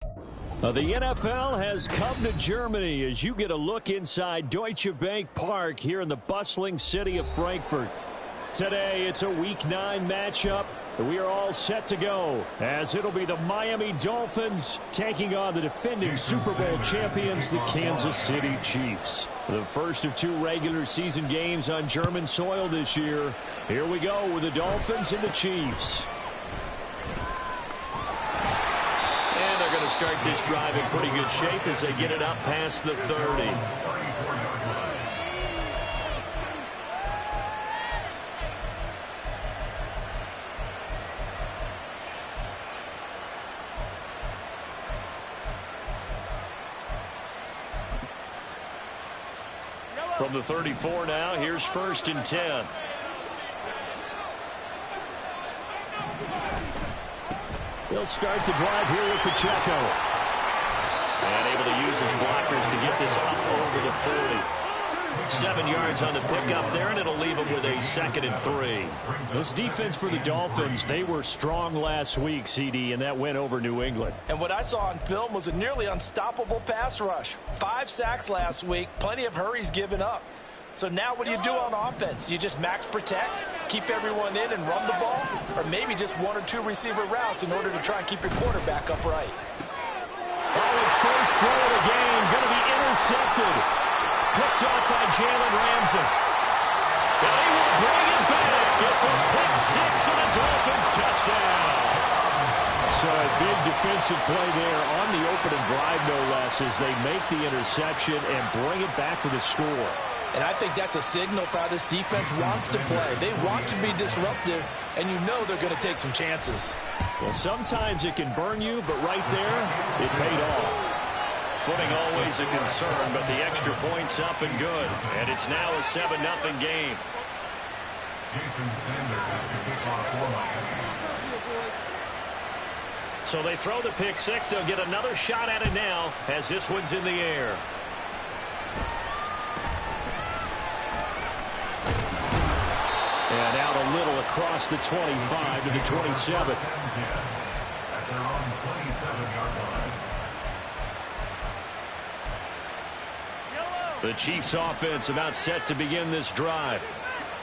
The NFL has come to Germany as you get a look inside Deutsche Bank Park here in the bustling city of Frankfurt. Today, it's a Week 9 matchup. We are all set to go as it'll be the Miami Dolphins taking on the defending Super Bowl champions, the Kansas City Chiefs. The first of 2 regular season games on German soil this year. Here we go with the Dolphins and the Chiefs. And they're going to start this drive in pretty good shape as they get it up past the 30. From the 34 now, here's 1st and 10. He'll start the drive here with Pacheco. And able to use his blockers to get this up over the 40. 7 yards on the pickup there, and it'll leave him with a 2nd and 3. This defense for the Dolphins, they were strong last week, CD, and that went over New England. And what I saw on film was a nearly unstoppable pass rush. 5 sacks last week, plenty of hurries given up. So now what do you do on offense? You just max protect, keep everyone in and run the ball, or maybe just 1 or 2 receiver routes in order to try and keep your quarterback upright. Oh, his first throw of the game going to be intercepted. Picked off by Jalen Ramsey. They will bring it back. It's a pick 6 and a Dolphins touchdown. So a big defensive play there on the opening drive, no less, as they make the interception and bring it back for the score. And I think that's a signal for how this defense wants to play. They want to be disruptive, and you know they're going to take some chances. Well, sometimes it can burn you, but right there, it paid off. Footing always a concern, but the extra point's up and good. And it's now a 7-0 game. So they throw the pick 6. They'll get another shot at it now as this one's in the air. And out a little across the 25 to the 27. The Chiefs offense about set to begin this drive.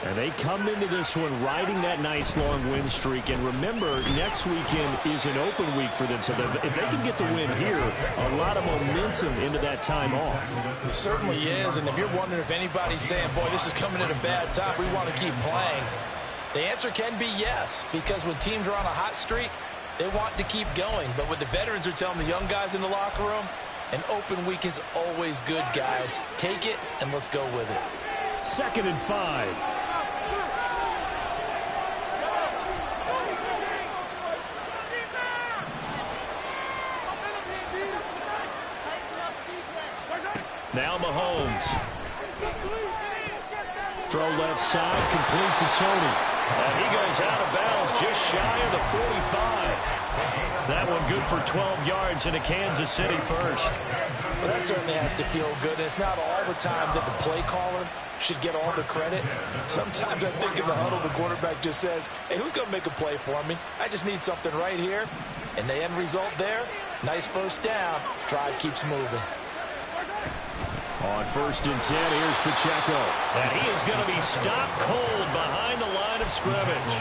And they come into this one riding that nice long win streak. And remember, next weekend is an open week for them. So if they can get the win here, a lot of momentum into that time off. It certainly is. And if you're wondering if anybody's saying, boy, this is coming at a bad time, we want to keep playing, the answer can be yes. Because when teams are on a hot streak, they want to keep going. But what the veterans are telling the young guys in the locker room, an open week is always good, guys. Take it, and let's go with it. 2nd and 5. Now Mahomes. Throw left side, complete to Tony. And he goes out of bounds just shy of the 45. That one good for 12 yards into Kansas City first. Well, that certainly has to feel good. It's not all the time that the play caller should get all the credit. Sometimes I think in the huddle, the quarterback just says, hey, who's going to make a play for me? I just need something right here. And the end result there, nice first down. Drive keeps moving. On 1st and 10, here's Pacheco. And he is going to be stopped cold behind the line of scrimmage.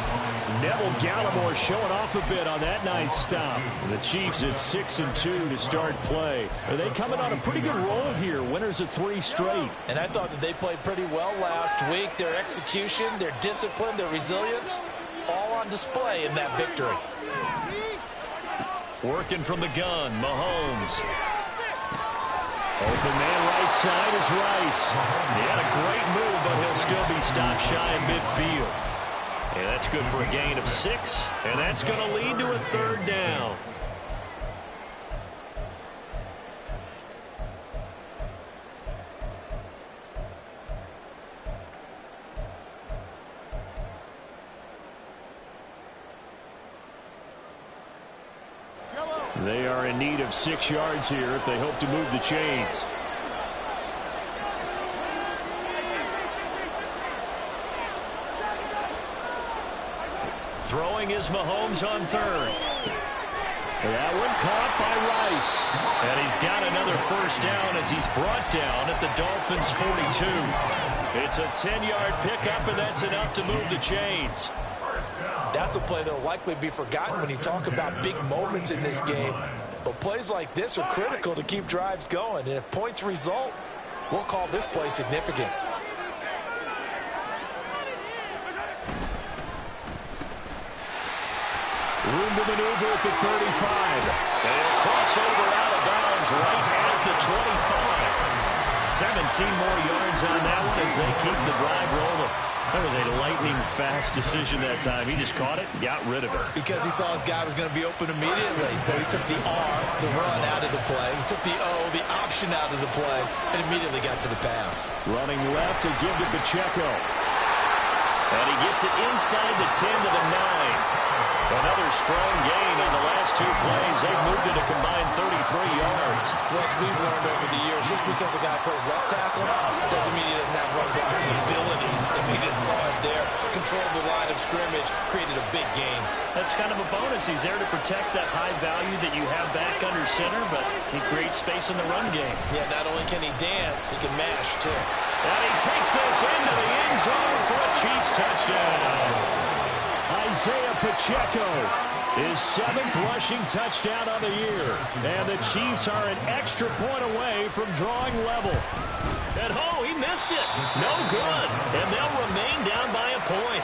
Neville Gallimore showing off a bit on that nice stop. The Chiefs at 6-2 to start play. Are they coming on a pretty good roll here? Winners of 3 straight. And I thought that they played pretty well last week. Their execution, their discipline, their resilience, all on display in that victory. Working from the gun, Mahomes. Open man right side is Rice. He had a great move, but he'll still be stopped shy in midfield. And that's good for a gain of 6, and that's going to lead to a 3rd down. They are in need of 6 yards here if they hope to move the chains. Throwing is Mahomes on 3rd. That one caught by Rice. And he's got another first down as he's brought down at the Dolphins' 42. It's a 10-yard pickup, and that's enough to move the chains. That's a play that will likely be forgotten when you talk about big moments in this game. But plays like this are critical to keep drives going. And if points result, we'll call this play significant. Room to maneuver at the 35. And he'll cross over out of bounds right at the 25. 17 more yards on that one as they keep the drive rolling. That was a lightning-fast decision that time. He just caught it and got rid of it. Because he saw his guy was going to be open immediately. So he took the R, the run, out of the play. He took the O, the option, out of the play, and immediately got to the pass. Running left to give to Pacheco. And he gets it inside the 10 to the 9. Another strong gain on the last two plays. They've moved it a combined 33 yards. Well, as we've learned over the years, just because a guy plays left tackle doesn't mean he doesn't have run blocking abilities. And we just saw it there. Controlled the line of scrimmage, created a big gain. That's kind of a bonus. He's there to protect that high value that you have back under center, but he creates space in the run game. Yeah, not only can he dance, he can mash, too. And he takes this into the end zone for a Chiefs touchdown. Isaiah Pacheco, his 7th rushing touchdown on the year. And the Chiefs are an extra point away from drawing level. And oh, he missed it. No good. And they'll remain down by a point.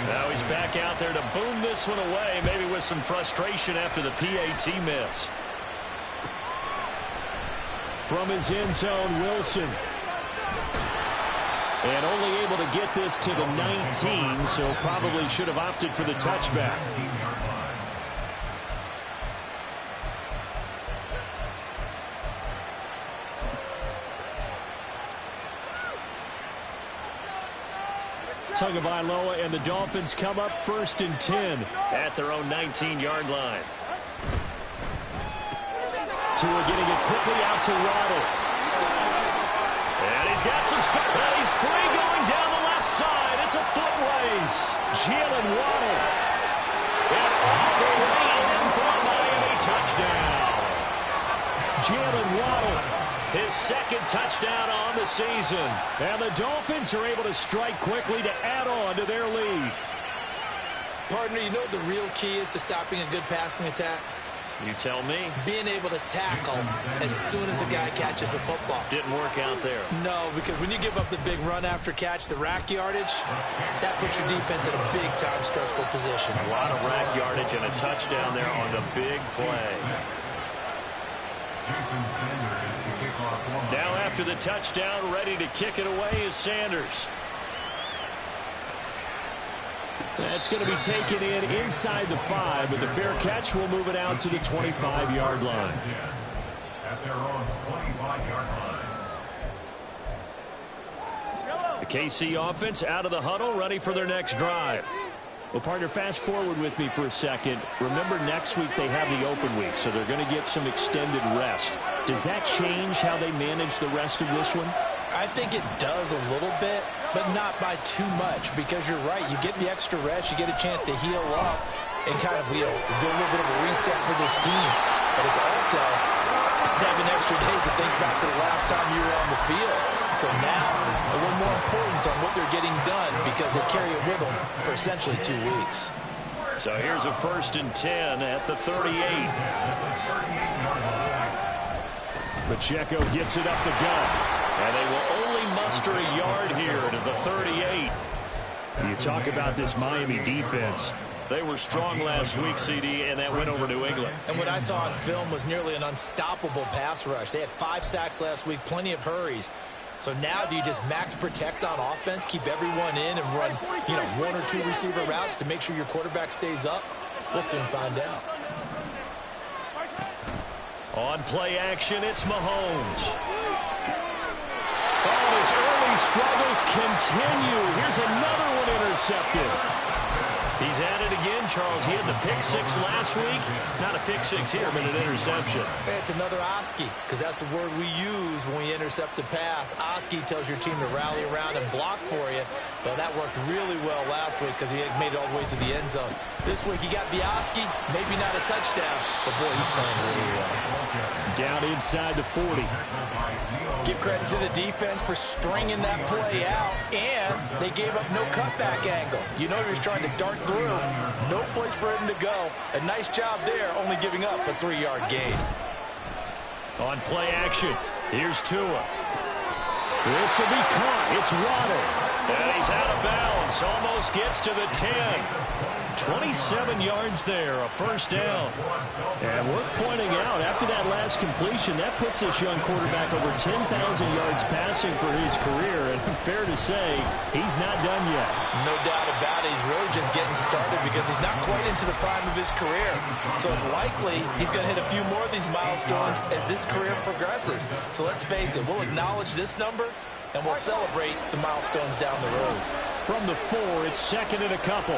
Now he's back out there to boom this one away, maybe with some frustration after the PAT miss. From his end zone, Wilson. And only able to get this to the 19, so probably should have opted for the touchback. Tagovailoa and the Dolphins come up 1st and 10 at their own 19-yard line. Tua getting it quickly out to Waddle. And he's got some space. And he's free going down the left side. It's a foot race. Jalen Waddle. And all the way in for a Miami touchdown. Jalen Waddle, his 2nd touchdown on the season. And the Dolphins are able to strike quickly to add on to their lead. Partner, you know what the real key is to stopping a good passing attack? You tell me. Being able to tackle as soon as a guy catches the football. Didn't work out there. No, because when you give up the big run after catch, the rack yardage, that puts your defense in a big-time stressful position. A lot of rack yardage and a touchdown there on the big play. Now after the touchdown, ready to kick it away is Sanders. That's going to be taken in inside the 5, but the fair catch will move it out to the 25-yard line. At their own 25-yard line. The KC offense out of the huddle, ready for their next drive. Well, partner, fast forward with me for a second. Remember, next week they have the open week, so they're going to get some extended rest. Does that change how they manage the rest of this one? I think it does a little bit, but not by too much, because you're right. You get the extra rest, you get a chance to heal up and kind of, do a little bit of a reset for this team. But it's also 7 extra days to think back to the last time you were on the field. So now, a little more importance on what they're getting done because they carry it with them for essentially 2 weeks. So here's a 1st and 10 at the 38. Pacheco gets it up the gut. And they will only muster a yard here to the 38. You talk about this Miami defense. They were strong last week, CD, and that went over New England. And what I saw on film was nearly an unstoppable pass rush. They had 5 sacks last week, plenty of hurries. So now do you just max protect on offense, keep everyone in, and run, 1 or 2 receiver routes to make sure your quarterback stays up? We'll soon find out. On play action, it's Mahomes. Oh, his early struggles continue. Here's another one intercepted. He's at it again, Charles. He had the pick six last week. Not a pick six here, but an interception. It's another Oski, because that's the word we use when we intercept a pass. Oski tells your team to rally around and block for you. Well, that worked really well last week because he had made it all the way to the end zone. This week he got the Oski, maybe not a touchdown, but boy, he's playing really well. Down inside the 40. Give credit to the defense for stringing that play out, and they gave up no cutback angle. You know he was trying to dart through. No place for him to go. A nice job there, only giving up a 3-yard gain. On play action, here's Tua. This will be caught. It's Waddle. And he's out of bounds. Almost gets to the 10. 27 yards there, a first down. And worth pointing out, after that last completion, that puts this young quarterback over 10,000 yards passing for his career. And fair to say, he's not done yet. No doubt about it. He's really just getting started because he's not quite into the prime of his career. So it's likely he's going to hit a few more of these milestones as this career progresses. So let's face it, we'll acknowledge this number and we'll celebrate the milestones down the road. From the 4, it's second and a couple.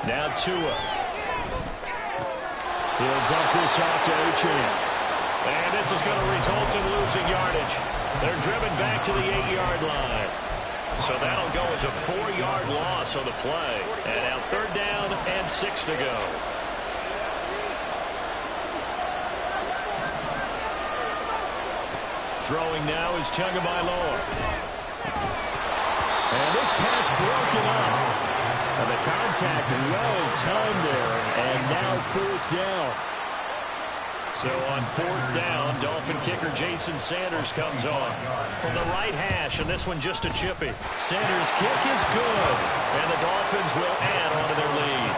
Now Tua. He'll dump this off to Achane. And this is going to result in losing yardage. They're driven back to the 8-yard line. So that'll go as a 4-yard loss on the play. And now third down and 6 to go. Throwing now is Tagovailoa. And this pass broken up. And the contact well timed there, and now fourth down. So on fourth down, Dolphin kicker Jason Sanders comes on from the right hash, and this one just a chippy. Sanders' kick is good, and the Dolphins will add on to their lead.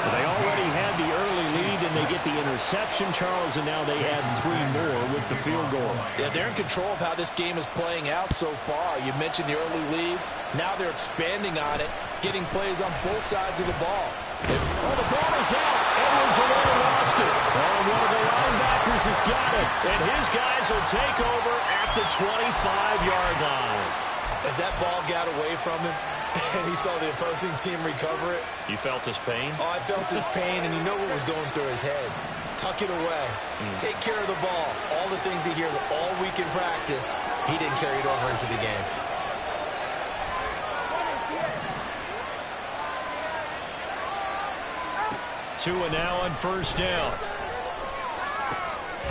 They already had the early lead, and they get the interception, Charles, and now they add 3 more with the field goal. Yeah, they're in control of how this game is playing out so far. You mentioned the early lead. Now they're expanding on it, getting plays on both sides of the ball. Oh, the ball is out. Edwards already lost it. And one of the linebackers has got it. And his guys will take over at the 25-yard line. As that ball got away from him, and he saw the opposing team recover it. You felt his pain? Oh, I felt his pain, and you know what was going through his head. Tuck it away. Take care of the ball. All the things he hears all week in practice, he didn't carry it over into the game. Tua now on first down.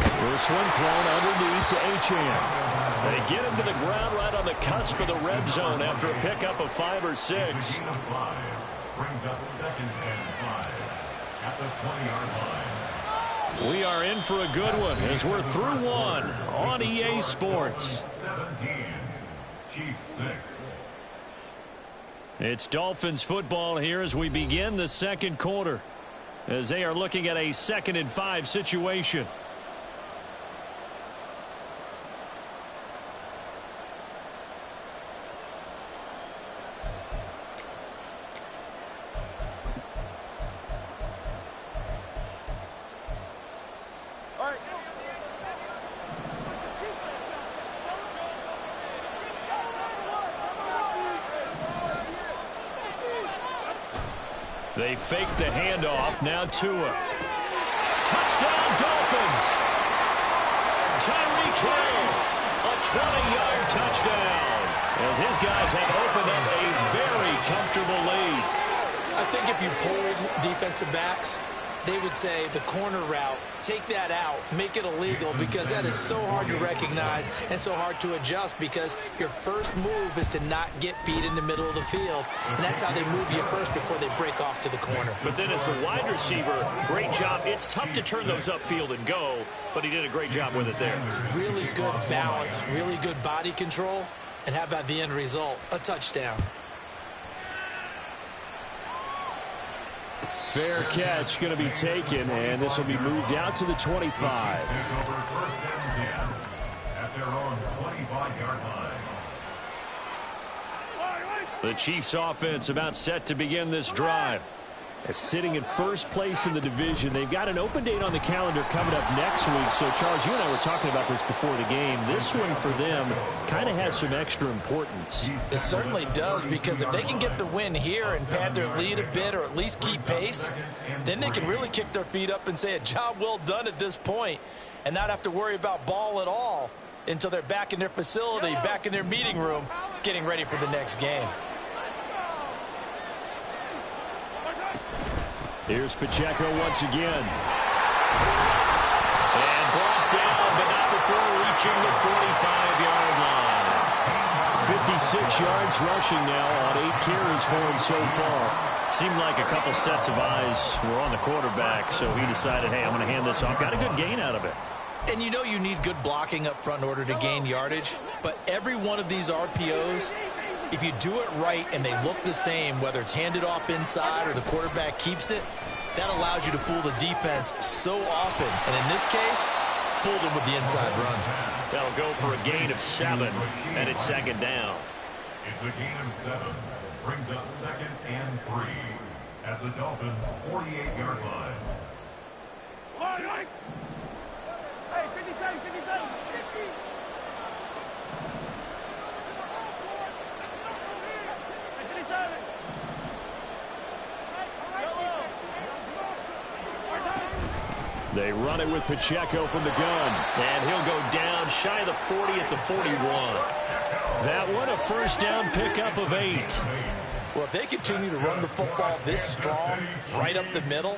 This one thrown underneath to Achane. They get him to the ground right on the cusp of the red zone after a pickup of 5 or 6. Brings up second and 5 at the 20-yard line. We are in for a good one as we're through one on EA Sports. 17, Chiefs 6. It's Dolphins football here as we begin the second quarter, as they are looking at a 2nd and 5 situation. They fake the handoff. Now Tua. Touchdown, Dolphins. Tyreek Hill. A 20-yard touchdown. As his guys have opened up a very comfortable lead. I think if you polled defensive backs, they would say the corner route, take that out, make it illegal, because that is so hard to recognize and so hard to adjust, because your first move is to not get beat in the middle of the field, and that's how they move you first before they break off to the corner. But then as a wide receiver, great job. It's tough to turn those upfield and go, but he did a great job with it there. Really good balance, really good body control, and how about the end result? A touchdown. Fair catch going to be taken, and this will be moved out to the 25. Take over first and 10 at their own 25-yard line. The Chiefs offense about set to begin this drive. Sitting in first place in the division. They've got an open date on the calendar coming up next week. So, Charles, you and I were talking about this before the game. This one for them kind of has some extra importance. It certainly does, because if they can get the win here and pad their lead a bit or at least keep pace, then they can really kick their feet up and say a job well done at this point and not have to worry about ball at all until they're back in their facility, back in their meeting room, getting ready for the next game. Here's Pacheco once again. And brought down, but not before reaching the 45-yard line. 56 yards rushing now on 8 carries for him so far. Seemed like a couple sets of eyes were on the quarterback, so he decided, hey, I'm going to hand this off. Got a good gain out of it. And you know you need good blocking up front in order to gain yardage, but every one of these RPOs, if you do it right and they look the same, whether it's handed off inside or the quarterback keeps it, that allows you to fool the defense so often. And in this case, fooled them with the inside run. That'll go for a gain of 7, and it's second down. It's a gain of 7. Brings up 2nd and 3 at the Dolphins' 48-yard line. Hey, 57, 57, 50. They run it with Pacheco from the gun. And he'll go down shy of the 40 at the 41. That one a first down pickup of 8. Well, if they continue to run the football this strong, right up the middle,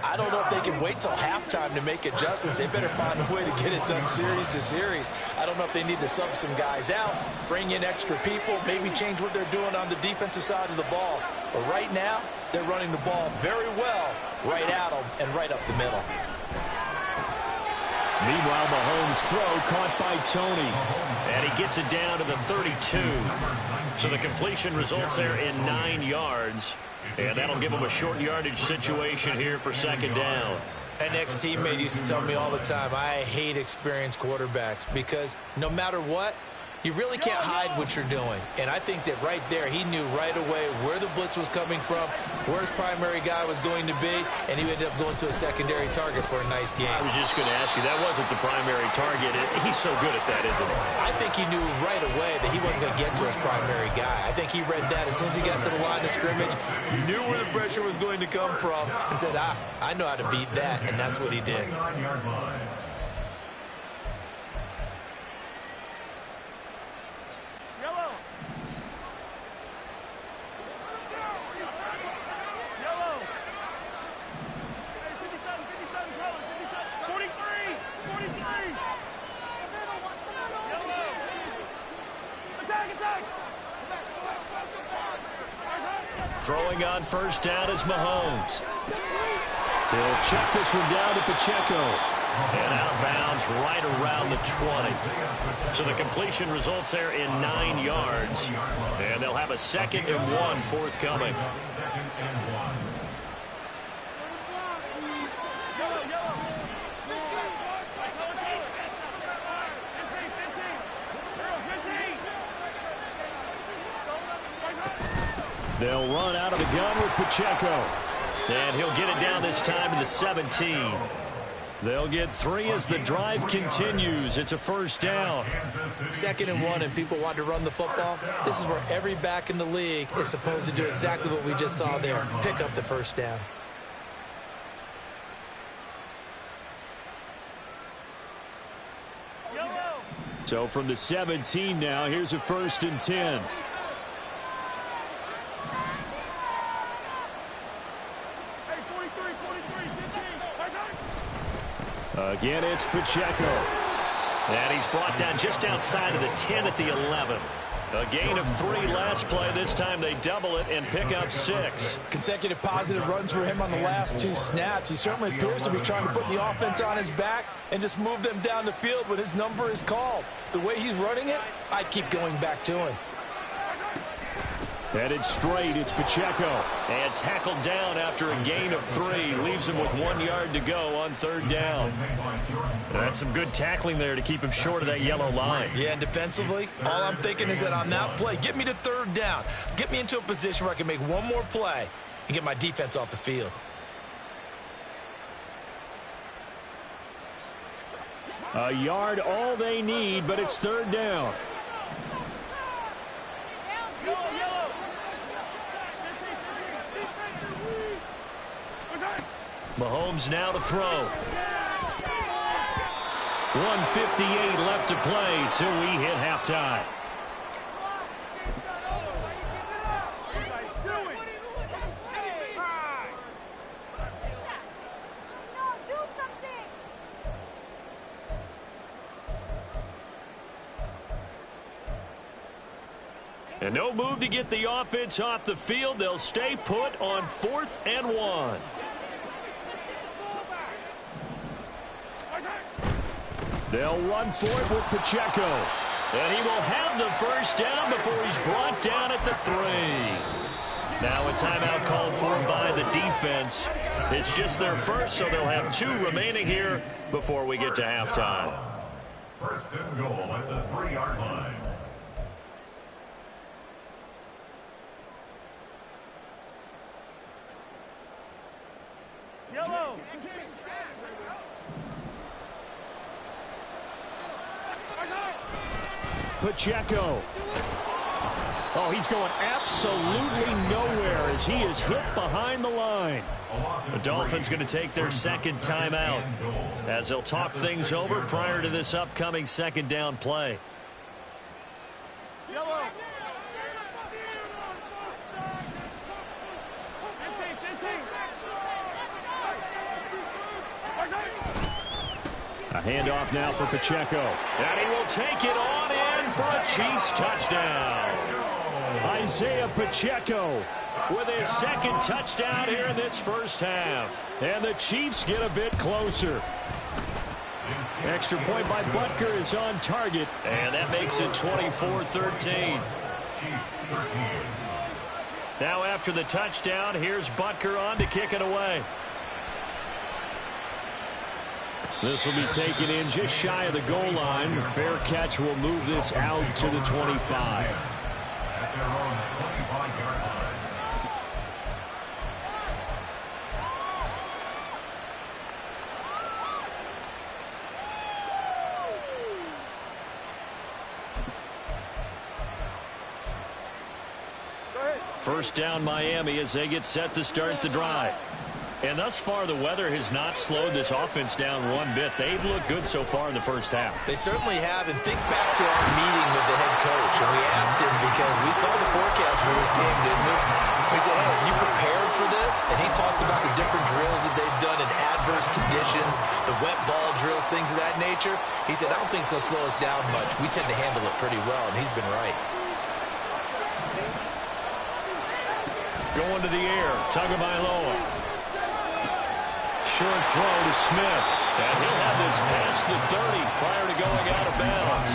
I don't know if they can wait till halftime to make adjustments. They better find a way to get it done series to series. I don't know if they need to sub some guys out, bring in extra people, maybe change what they're doing on the defensive side of the ball. But right now, they're running the ball very well right at them and right up the middle. Meanwhile, Mahomes' throw caught by Tony. And he gets it down to the 32. So the completion results there in 9 yards. And that'll give him a short yardage situation here for second down. An ex-teammate used to tell me all the time, I hate experienced quarterbacks because no matter what, you really can't hide what you're doing. And I think that right there, he knew right away where the blitz was coming from, where his primary guy was going to be, and he ended up going to a secondary target for a nice game. I was just going to ask you, that wasn't the primary target. He's so good at that, isn't he? I think he knew right away that he wasn't going to get to his primary guy. I think he read that as soon as he got to the line of scrimmage, knew where the pressure was going to come from, and said, I know how to beat that, and that's what he did. Throwing on first down is Mahomes. He'll check this one down to Pacheco. And out of bounds right around the 20. So the completion results there in 9 yards. And they'll have a 2nd and 1 forthcoming. They'll run out of the gun with Pacheco. And he'll get it down this time to the 17. They'll get 3 as the drive continues. It's a first down. 2nd and 1, and people want to run the football. This is where every back in the league is supposed to do exactly what we just saw there. Pick up the first down. So from the 17 now, here's a 1st and 10. Again, it's Pacheco. And he's brought down just outside of the 10 at the 11. A gain of 3 last play. This time they double it and pick up 6. Consecutive positive runs for him on the last 2 snaps. He certainly appears to be trying to put the offense on his back and just move them down the field when his number is called. The way he's running it, I'd keep going back to him. Headed straight, it's Pacheco. And tackled down after a gain of 3. Leaves him with 1 yard to go on 3rd down. That's some good tackling there to keep him short of that yellow line. Yeah, and defensively, all I'm thinking is that on that play, get me to 3rd down. Get me into a position where I can make one more play and get my defense off the field. A yard all they need, but it's 3rd down. Mahomes now to throw. 1:58 left to play till we hit halftime. And no move to get the offense off the field. They'll stay put on 4th and 1. They'll run for it with Pacheco. And he will have the 1st down before he's brought down at the 3. Now a timeout called for by the defense. It's just their first, so they'll have 2 remaining here before we get to halftime. 1st and goal at the 3-yard line. Yellow. Pacheco. Oh, he's going absolutely nowhere as he is hit behind the line. The Dolphins going to take their 2nd timeout as they'll talk things over prior to this upcoming 2nd down play. Yellow. A handoff now for Pacheco. And he will take it on in for a Chiefs touchdown. Isaiah Pacheco with his 2nd touchdown here in this 1st half. And the Chiefs get a bit closer. Extra point by Butker is on target. And that makes it 24-13. Now after the touchdown, here's Butker on to kick it away. This will be taken in just shy of the goal line. The fair catch will move this out to the 25. At their own 25-yard line. First down Miami as they get set to start the drive. And thus far, the weather has not slowed this offense down one bit. They've looked good so far in the 1st half. They certainly have, and think back to our meeting with the head coach, and we asked him because we saw the forecast for this game, didn't we? We said, hey, you prepared for this? And he talked about the different drills that they've done in adverse conditions, the wet ball drills, things of that nature. He said, I don't think it's going to slow us down much. We tend to handle it pretty well, and he's been right. Going to the air, Tagovailoa. Short throw to Smith. And he'll have this past the 30 prior to going out of bounds.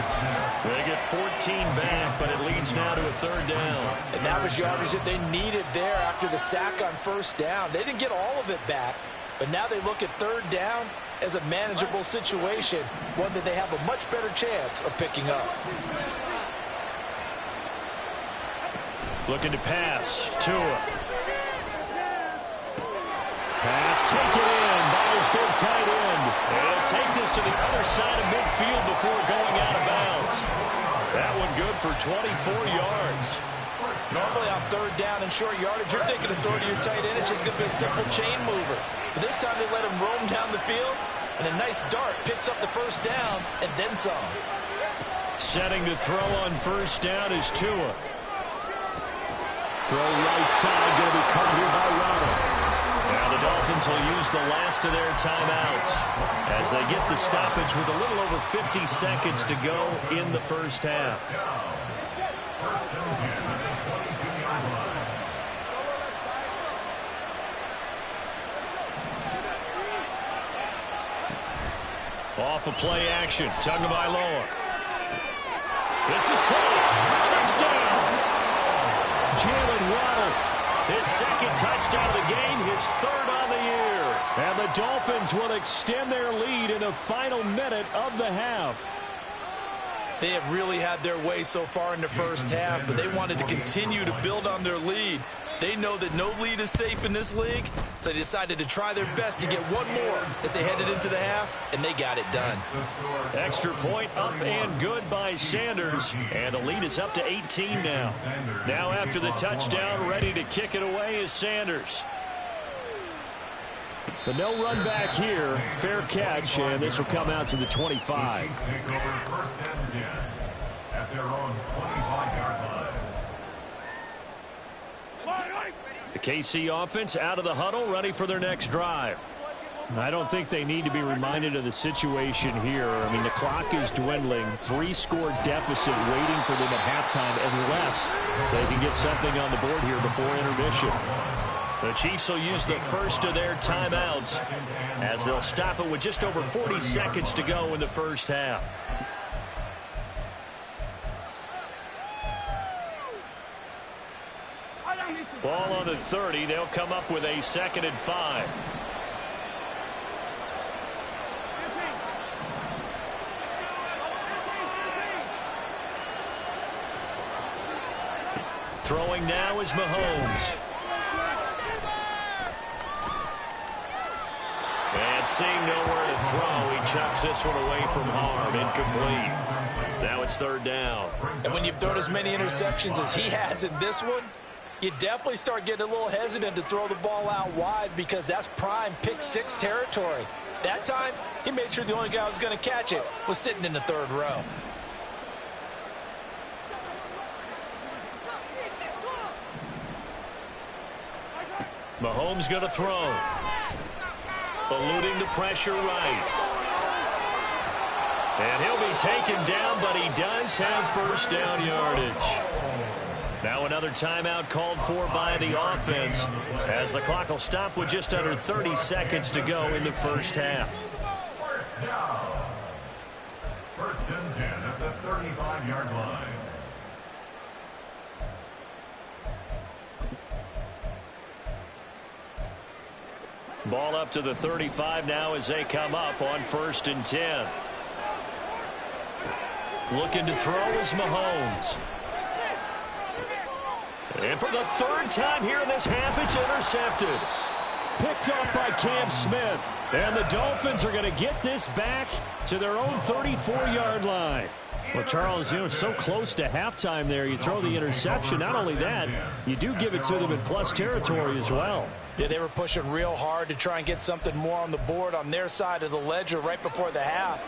They get 14 back, but it leads now to a 3rd down. And that was yardage that they needed there after the sack on 1st down. They didn't get all of it back, but now they look at 3rd down as a manageable situation, one that they have a much better chance of picking up. Looking to pass. Tua. Pass taken in by his big tight end. And he'll take this to the other side of midfield before going out of bounds. That one good for 24 yards. Normally on 3rd down and short yardage, you're thinking of throwing to your tight end. It's just going to be a simple chain mover. But this time they let him roam down the field, and a nice dart picks up the 1st down and then some. Setting to throw on 1st down is Tua. Throw right side, going to be caught here by Ronald. Now the Dolphins will use the last of their timeouts as they get the stoppage with a little over 50 seconds to go in the 1st half. Off of play action, Tagovailoa. This is caught. Touchdown! Jalen Waddle. His second touchdown of the game, his third on the year. And the Dolphins will extend their lead in the final minute of the half. They have really had their way so far in the first half, but they wanted to continue to build on their lead. They know that no lead is safe in this league, so they decided to try their best to get one more as they headed into the half, and they got it done. Extra point up and good by Sanders, and the lead is up to 18 now. Now after the touchdown, ready to kick it away is Sanders. But no run back here. Fair catch, and this will come out to the 25. At their own 25-yard line. The KC offense out of the huddle, ready for their next drive. I don't think they need to be reminded of the situation here. I mean, the clock is dwindling. 3-score deficit waiting for them at halftime unless they can get something on the board here before intermission. The Chiefs will use the first of their timeouts as they'll stop it with just over 40 seconds to go in the first half. Ball on the 30. They'll come up with a 2nd and 5. Throwing now is Mahomes. And seeing nowhere to throw, he chucks this one away from harm. Incomplete. Now it's 3rd down. And when you've thrown as many interceptions as he has in this one, you definitely start getting a little hesitant to throw the ball out wide because that's prime pick-6 territory. That time, he made sure the only guy who was going to catch it was sitting in the 3rd row. Mahomes going to throw. Eluding the pressure right. And he'll be taken down, but he does have 1st down yardage. Now another timeout called for by the offense as the clock will stop with just under 30 seconds to go in the first half. 1st down. 1st and 10 at the 35-yard line. Ball up to the 35 now as they come up on 1st and 10. Looking to throw is Mahomes. And for the 3rd time here in this half, it's intercepted. Picked off by Cam Smith. And the Dolphins are going to get this back to their own 34-yard line. Well, Charles, you know, so close to halftime there. You throw the interception. Not only that, you do give it to them in plus territory as well. Yeah, they were pushing real hard to try and get something more on the board on their side of the ledger right before the half.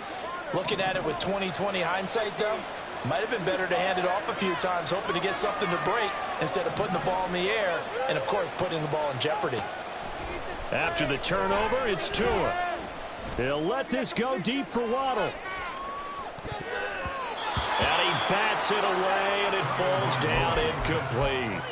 Looking at it with 20/20 hindsight, though, might have been better to hand it off a few times, hoping to get something to break instead of putting the ball in the air and, of course, putting the ball in jeopardy. After the turnover, it's Tua. He'll let this go deep for Waddle. And he bats it away, and it falls down incomplete.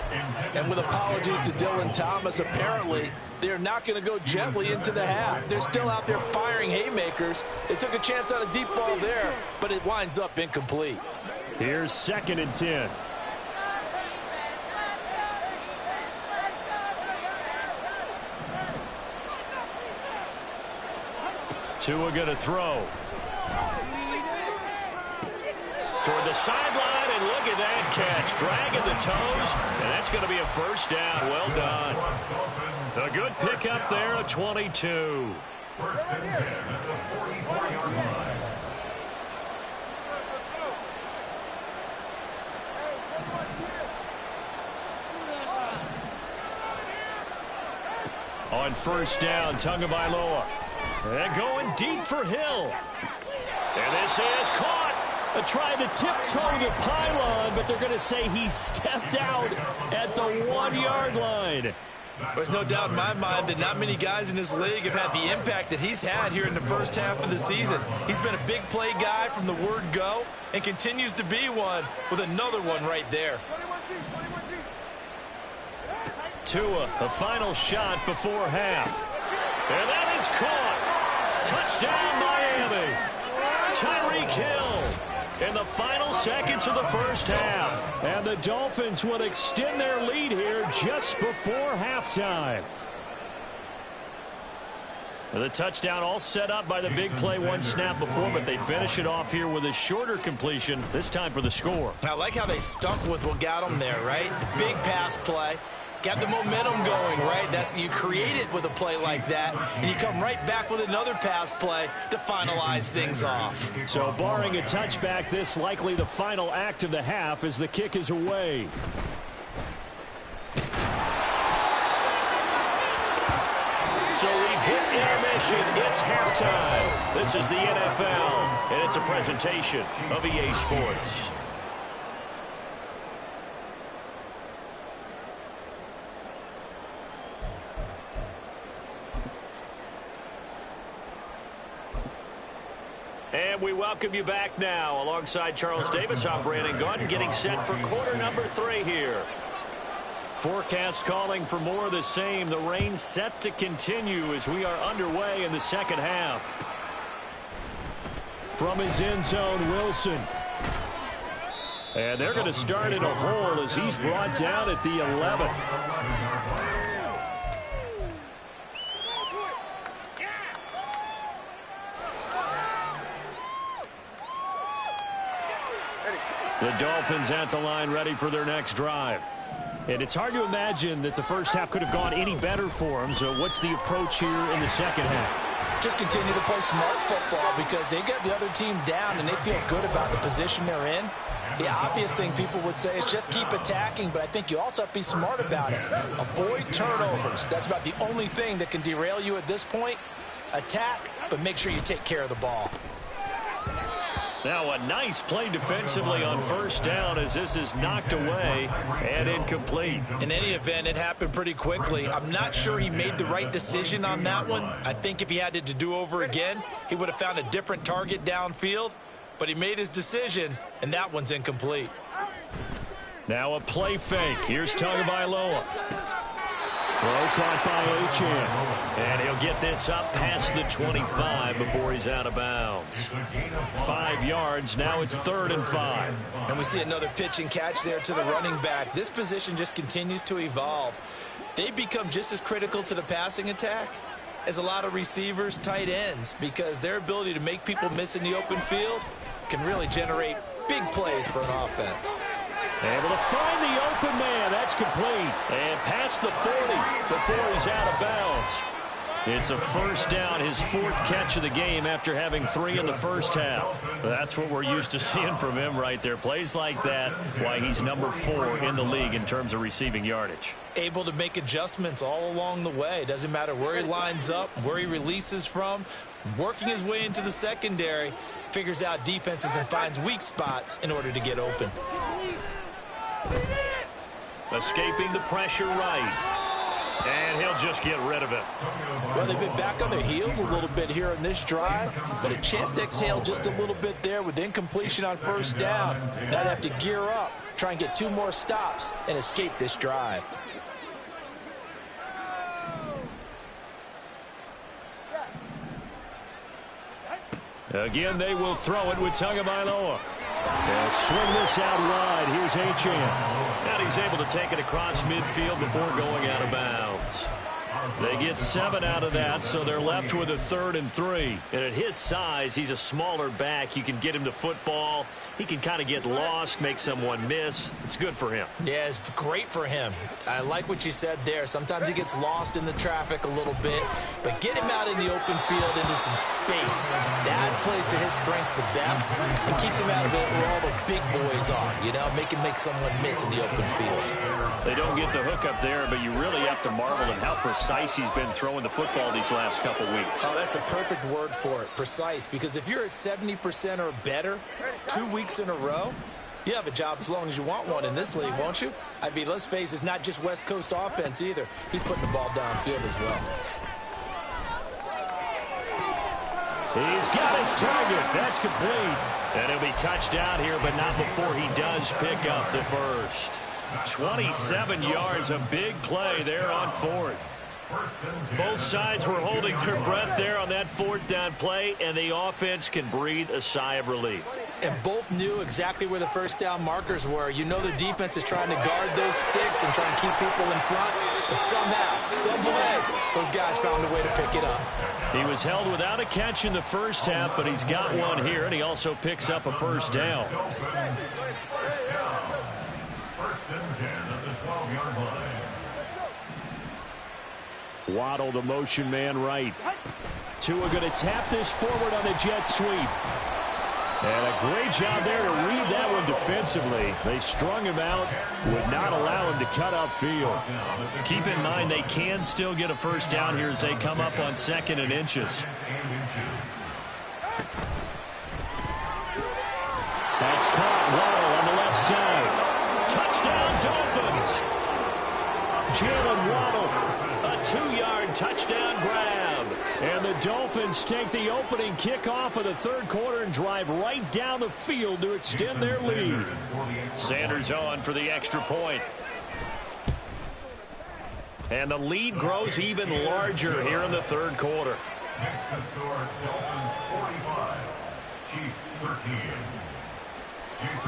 And with apologies to Dylan Thomas, apparently they're not going to go gently into the half. They're still out there firing haymakers. They took a chance on a deep ball there, but it winds up incomplete. Here's 2nd and 10. Tua going to throw. Toward the sideline, and look at that catch. Dragging the toes, and that's going to be a 1st down. Well done. A good pickup there at 22. 1st and 10 at the 44-yard line. On 1st down, Tagovailoa. And going deep for Hill. And this is caught. Tried to tiptoe the pylon, but they're going to say he stepped out at the 1-yard line. There's no doubt in my mind that not many guys in this league have had the impact that he's had here in the first half of the season. He's been a big play guy from the word go and continues to be one with another one right there. Tua, a final shot before half. And that is caught. Touchdown, Miami. Tyreek Hill. in the final seconds of the first half. And the Dolphins will extend their lead here just before halftime. The touchdown all set up by the big play one snap before, but they finish it off here with a shorter completion, this time for the score. I like how they stuck with what got them there, right? The big pass play. Got the momentum going, right? You create it with a play like that, and you come right back with another pass play to finalize things off. So barring a touchback, this likely the final act of the half as the kick is away. So we've hit intermission. It's halftime. This is the NFL, and it's a presentation of EA Sports. And we welcome you back now. Alongside Charles Davis, I'm Brandon Gunn, getting set for quarter number 3 here. Forecast calling for more of the same. The rain set to continue as we are underway in the second half. From his end zone, Wilson. And they're going to start in a hole as he's brought down at the 11. The Dolphins at the line ready for their next drive. And it's hard to imagine that the first half could have gone any better for them. So what's the approach here in the second half? Just continue to play smart football because they got the other team down and they feel good about the position they're in. The obvious thing people would say is just keep attacking, but I think you also have to be smart about it. Avoid turnovers. That's about the only thing that can derail you at this point. Attack, but make sure you take care of the ball. Now a nice play defensively on first down as this is knocked away and incomplete. In any event, it happened pretty quickly. I'm not sure he made the right decision on that one. I think if he had to do over again, he would have found a different target downfield. But he made his decision, and that one's incomplete. Now a play fake. Here's Tagovailoa. Throw caught by Achane. And he'll get this up past the 25 before he's out of bounds. 5 yards. Now it's 3rd and 5. And we see another pitch and catch there to the running back. This position just continues to evolve. They become just as critical to the passing attack as a lot of receivers, tight ends, because their ability to make people miss in the open field can really generate big plays for an offense. Able to find the open man. That's complete. And past the 40 before he's out of bounds. It's a first down, his 4th catch of the game after having 3 in the first half. That's what we're used to seeing from him right there. Plays like that, why he's number 4 in the league in terms of receiving yardage. Able to make adjustments all along the way. Doesn't matter where he lines up, where he releases from. Working his way into the secondary, figures out defenses and finds weak spots in order to get open. Escaping the pressure right. And he'll just get rid of it. Well, they've been back on their heels a little bit here in this drive, but a chance to exhale just a little bit there with incompletion on first down. Now they have to gear up, try and get 2 more stops, and escape this drive. Again, they will throw it with Tagovailoa. They'll swing this out wide. Here's Achane. And he's able to take it across midfield before going out of bounds. They get 7 out of that, so they're left with a 3rd and 3. And at his size, he's a smaller back. You can get him to football. He can kind of get lost, make someone miss. It's good for him. Yeah, it's great for him. I like what you said there. Sometimes he gets lost in the traffic a little bit, but get him out in the open field into some space. That plays to his strengths the best and keeps him out of it where all the big boys are, you know, make someone miss in the open field. They don't get the hook up there, but you really have to marvel at how precise he's been throwing the football these last couple weeks. Oh, that's a perfect word for it, precise, because if you're at 70% or better 2 weeks in a row, you have a job as long as you want one in this league, won't you? I mean, let's face it, it's not just West Coast offense either. He's putting the ball downfield as well. He's got his target. That's complete. And he'll be touched out here, but not before he does pick up the first. 27 yards, a big play there on 4th. Both sides were holding their breath there on that 4th down play, and the offense can breathe a sigh of relief. And both knew exactly where the first down markers were. You know the defense is trying to guard those sticks and try and keep people in front. But somehow, some way, those guys found a way to pick it up. He was held without a catch in the first half, but he's got one here, and he also picks up a first down. First and 10 at the 12-yard line. Waddle, the motion man right. Tua going to tap this forward on the jet sweep. And a great job there to read that one defensively. They strung him out, would not allow him to cut upfield. Keep in mind they can still get a first down here as they come up on 2nd and inches. That's caught. Waddle on the left side. Touchdown Dolphins. Jalen Waddle, a 2-yard touchdown grab. And the Dolphins take the opening kickoff of the 3rd quarter and drive right down the field to extend their lead. Sanders on for the extra point. And the lead grows even larger here in the 3rd quarter. Next to score, Dolphins 45, Chiefs 13.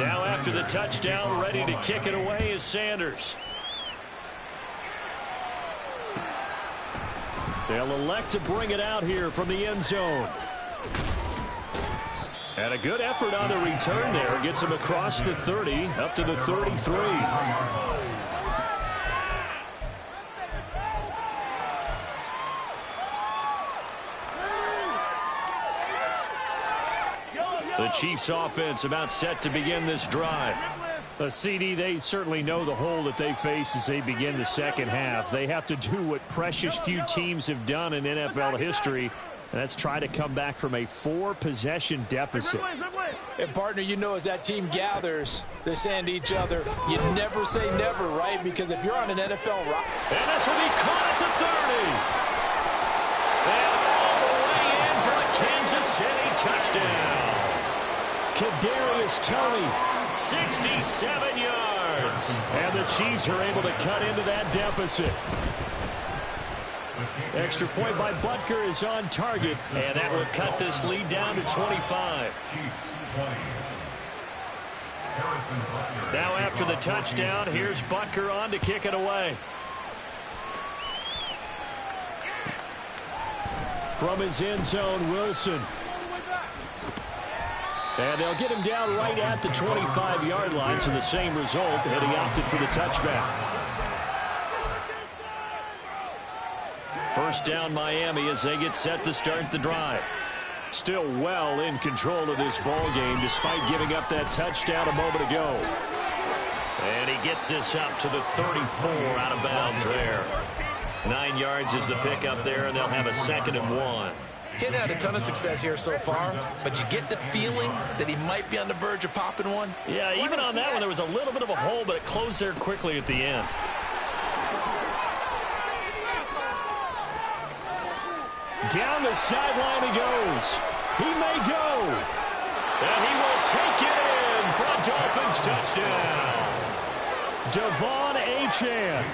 Now after the touchdown, ready to kick it away is Sanders. They'll elect to bring it out here from the end zone. And a good effort on the return there. Gets him across the 30, up to the 33. The Chiefs offense about set to begin this drive. CD, they certainly know the hole that they face as they begin the 2nd half. They have to do what precious few teams have done in NFL history, and that's try to come back from a 4-possession deficit. And, partner, you know as that team gathers, they're saying to each other, you never say never, right? Because if you're on an NFL rock. And this will be caught at the 30. And all the way in for a Kansas City touchdown. Kadarius Toney, 67 yards. And the Chiefs are able to cut into that deficit. Extra point by Butker is on target, and that will cut this lead down to 25. Now after the touchdown, here's Butker on to kick it away. From his end zone, Wilson. And they'll get him down right at the 25-yard line, so the same result, and he opted for the touchback. First down Miami as they get set to start the drive. Still well in control of this ball game despite giving up that touchdown a moment ago. And he gets this up to the 34 out of bounds there. 9 yards is the pickup there, and they'll have a 2nd and 1. He's had a ton of success here so far, but you get the feeling that he might be on the verge of popping one. Yeah, even on that one, there was a little bit of a hole, but it closed there quickly at the end. Down the sideline he goes. He may go. And he will take it in for a Dolphins touchdown. Devon Achane,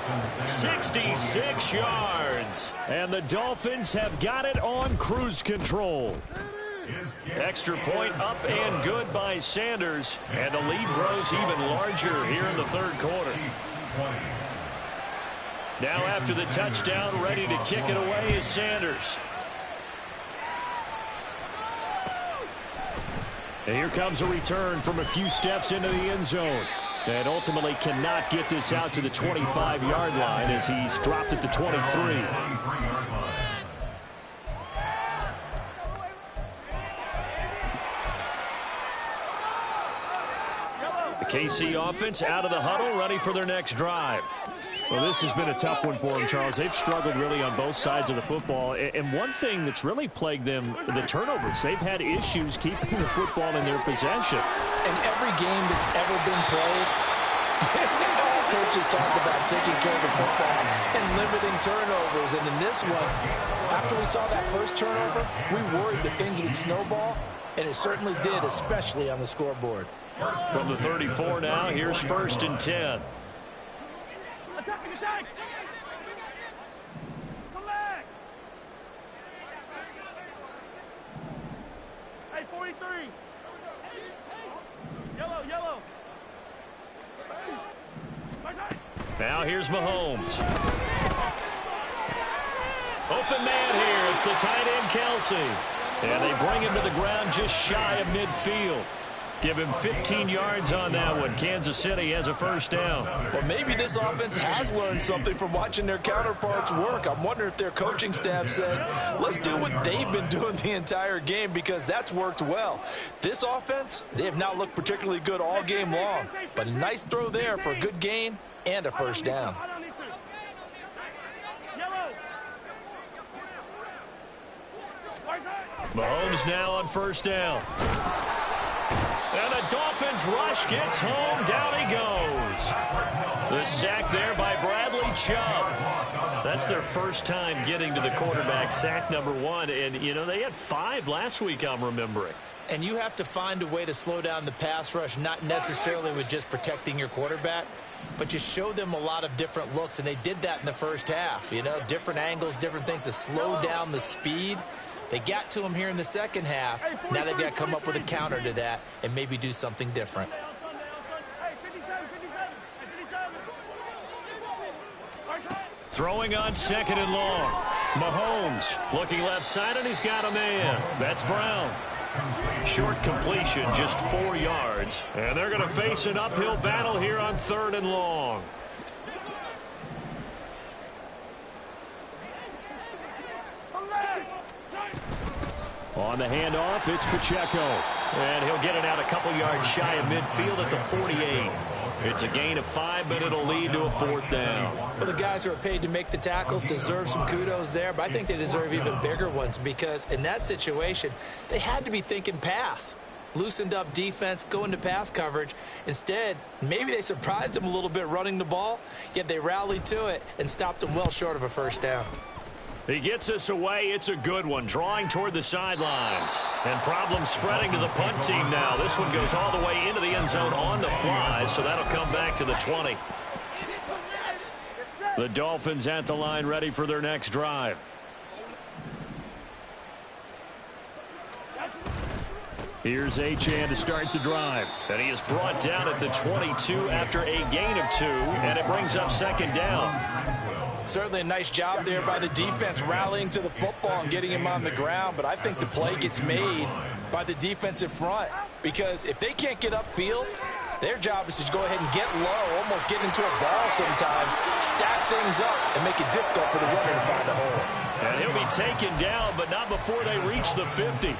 66 yards. And the Dolphins have got it on cruise control. Extra point up and good by Sanders. And the lead grows even larger here in the 3rd quarter. Now after the touchdown, ready to kick it away is Sanders. And here comes a return from a few steps into the end zone. And ultimately cannot get this out to the 25-yard line as he's dropped at the 23. The KC offense out of the huddle, ready for their next drive. Well, this has been a tough one for them, Charles. They've struggled really on both sides of the football. And one thing that's really plagued them, the turnovers. They've had issues keeping the football in their possession. In every game that's ever been played, all coaches talk about taking care of the football and limiting turnovers. And in this one, after we saw that first turnover, we worried that things would snowball, and it certainly did, especially on the scoreboard. From the 34 now, here's 1st and 10. 43. Yellow, yellow. Now here's Mahomes. Open man here. It's the tight end, Kelsey. And they bring him to the ground just shy of midfield. Give him 15 yards on that one. Kansas City has a first down. Well, maybe this offense has learned something from watching their counterparts work. I'm wondering if their coaching staff said, let's do what they've been doing the entire game, because that's worked well. This offense, they have not looked particularly good all game long. But a nice throw there for a good gain and a first down. Mahomes now on first down. And the Dolphins rush gets home. Down he goes. The sack there by Bradley Chubb. That's their first time getting to the quarterback, sack number 1. And, you know, they had 5 last week, I'm remembering. And you have to find a way to slow down the pass rush, not necessarily with just protecting your quarterback, but you show them a lot of different looks, and they did that in the first half. You know, different angles, different things to slow down the speed. They got to him here in the second half. Now they've got to come up with a counter to that and maybe do something different. Throwing on second and long. Mahomes looking left side, and he's got a man. That's Brown. Short completion, just 4 yards. And they're going to face an uphill battle here on third and long. On the handoff, it's Pacheco. And he'll get it out a couple yards shy of midfield at the 48. It's a gain of 5, but it'll lead to a fourth down. Well, the guys who are paid to make the tackles deserve some kudos there, but I think they deserve even bigger ones, because in that situation, they had to be thinking pass. Loosened up defense, going to pass coverage. Instead, maybe they surprised them a little bit running the ball, yet they rallied to it and stopped them well short of a first down. He gets us away. It's a good one. Drawing toward the sidelines. And problems spreading to the punt team now. This one goes all the way into the end zone on the fly, so that'll come back to the 20. The Dolphins at the line, ready for their next drive. Here's Achane to start the drive. And he is brought down at the 22 after a gain of 2, and it brings up second down. Certainly a nice job there by the defense rallying to the football and getting him on the ground, but I think the play gets made by the defensive front, because if they can't get upfield, their job is to go ahead and get low, almost get into a ball sometimes, stack things up, and make it difficult for the runner to find a hole. And he'll be taken down, but not before they reach the 50.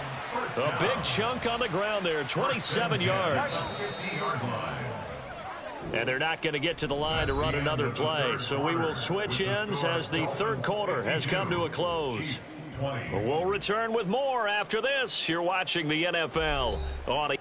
A big chunk on the ground there, 27 yards. And they're not going to get to the line to run another play. So we will switch ends as the third quarter has come to a close. We'll return with more after this. You're watching the NFL on